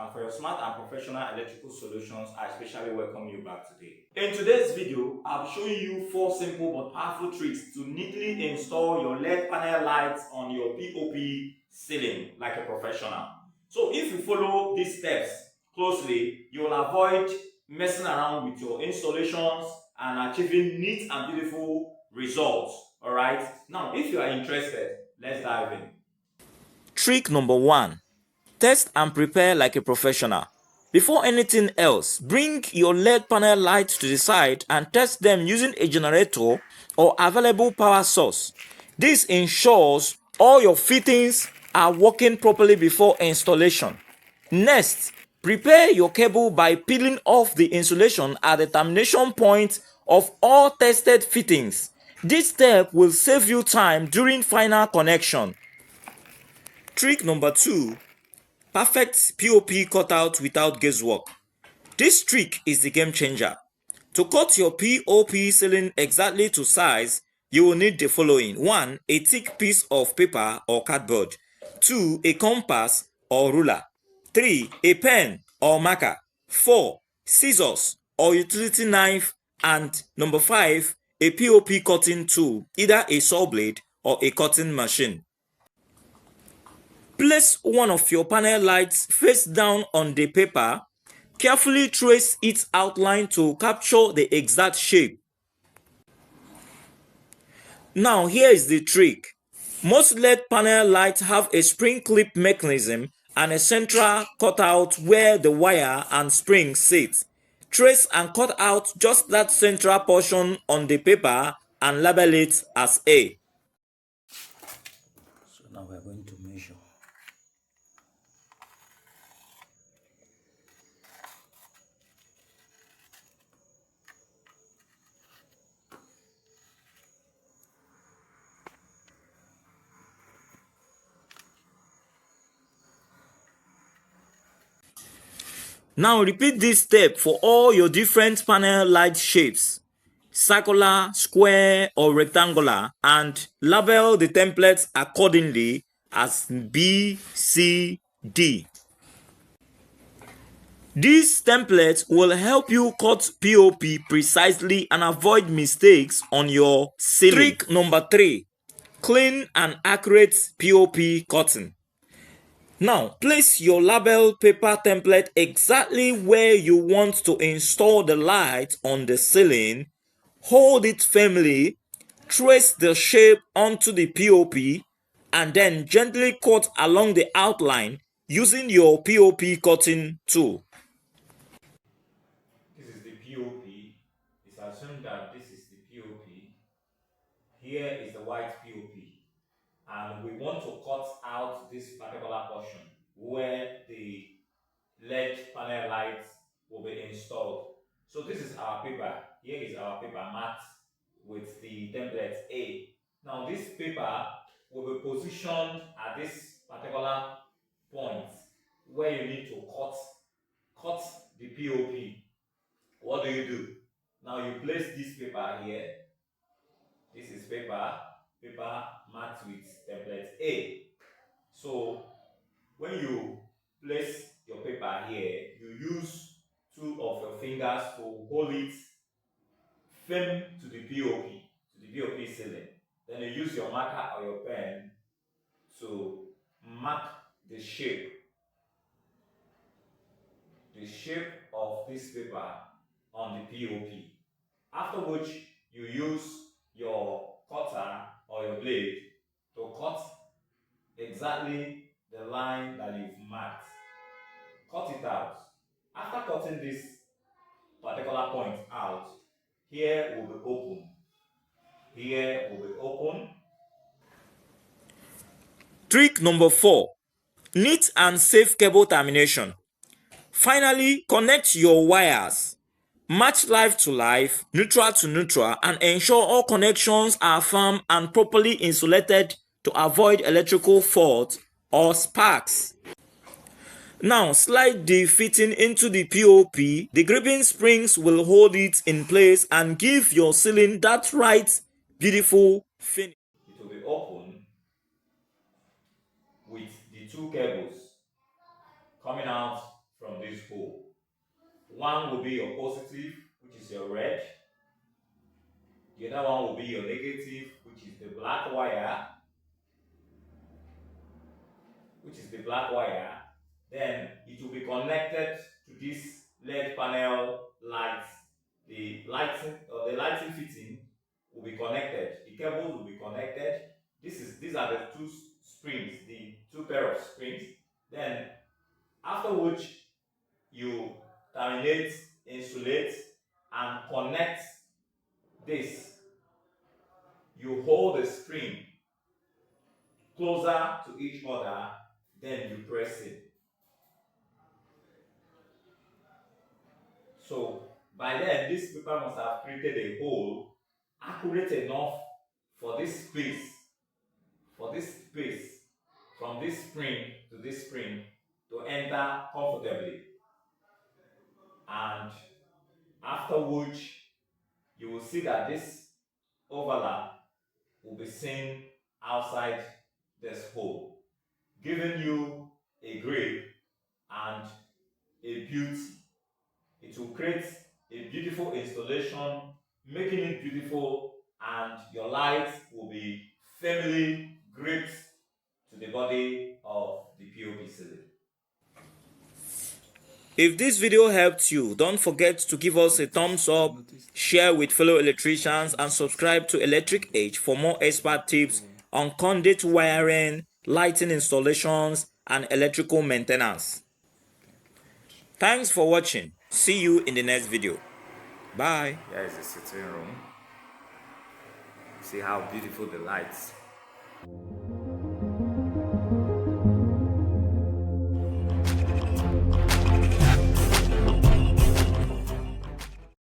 and for your smart and professional electrical solutions, I especially welcome you back today. In today's video, I'll be showing you 4 simple but powerful tricks to neatly install your LED panel lights on your POP ceiling like a professional. So if you follow these steps closely, you will avoid messing around with your installations and achieving neat and beautiful results. Alright, now if you are interested, let's dive in. Trick number 1. Test and prepare like a professional. Before anything else, bring your LED panel lights to the side and test them using a generator or available power source. This ensures all your fittings are working properly before installation. Next, prepare your cable by peeling off the insulation at the termination point of all tested fittings. This step will save you time during final connection. Trick number 2. Perfect POP cutout without guesswork. This trick is the game changer. To cut your POP ceiling exactly to size, you will need the following. 1. A thick piece of paper or cardboard. 2. A compass or ruler. 3. A pen or marker. 4. Scissors or utility knife. And number 5. A POP cutting tool, either a saw blade or a cutting machine. Place one of your panel lights face down on the paper. Carefully trace its outline to capture the exact shape. Now here is the trick. Most LED panel lights have a spring clip mechanism and a central cutout where the wire and spring sit. Trace and cut out just that central portion on the paper and label it as A. So now we are going to measure. Now repeat this step for all your different panel light shapes, circular, square or rectangular, and label the templates accordingly as B, C, D. These templates will help you cut POP precisely and avoid mistakes on your ceiling. Trick number 3. Clean and accurate POP cutting. Now, place your label paper template exactly where you want to install the light on the ceiling. Hold it firmly, trace the shape onto the POP, and then gently cut along the outline using your POP cutting tool. This is the POP. It's assumed that this is the POP. Here is the white POP. And we want to cut out this particular portion where the LED panel lights will be installed. So this is our paper. Here is our paper mat with the template A. Now this paper will be positioned at this particular point where you need to cut the POP. What do? Now you place this paper here. This is paper mat with template A. So when you place your paper here, you use 2 of your fingers to hold it firm to the POP ceiling. Then you use your marker or your pen to mark the shape of this paper on the POP. After which you use your cutter or your blade to cut exactly the line that you've marked. Cut it out. After cutting this particular point out, here will be open. Here will be open. Trick number 4. Neat and safe cable termination. Finally, connect your wires. Match live to live, neutral to neutral, and ensure all connections are firm and properly insulated to avoid electrical faults or sparks. Now slide the fitting into the POP. The gripping springs will hold it in place and give your ceiling that right, beautiful finish. It will be open with the 2 cables coming out from this hole. One will be your positive, which is your red. The other one will be your negative, which is the black wire. Then it will be connected to this LED panel light. The lighting fitting will be connected. The cables will be connected. These are the two springs, the two pair of springs. Then after which you terminate, insulate, and connect this. You hold the spring closer to each other, then you press it. So by then, this paper must have created a hole accurate enough for this space, from this spring to this spring to enter comfortably. And after which, you will see that this overlap will be seen outside this hole, giving you a grip and a beauty. It will create a beautiful installation, making it beautiful, and your light will be firmly gripped to the body of the POP ceiling. If this video helped you, don't forget to give us a thumbs up, share with fellow electricians, and subscribe to Electric Age for more expert tips on conduit wiring, lighting installations, and electrical maintenance. Thanks for watching. See you in the next video. Bye. Here is the sitting room. See how beautiful the lights.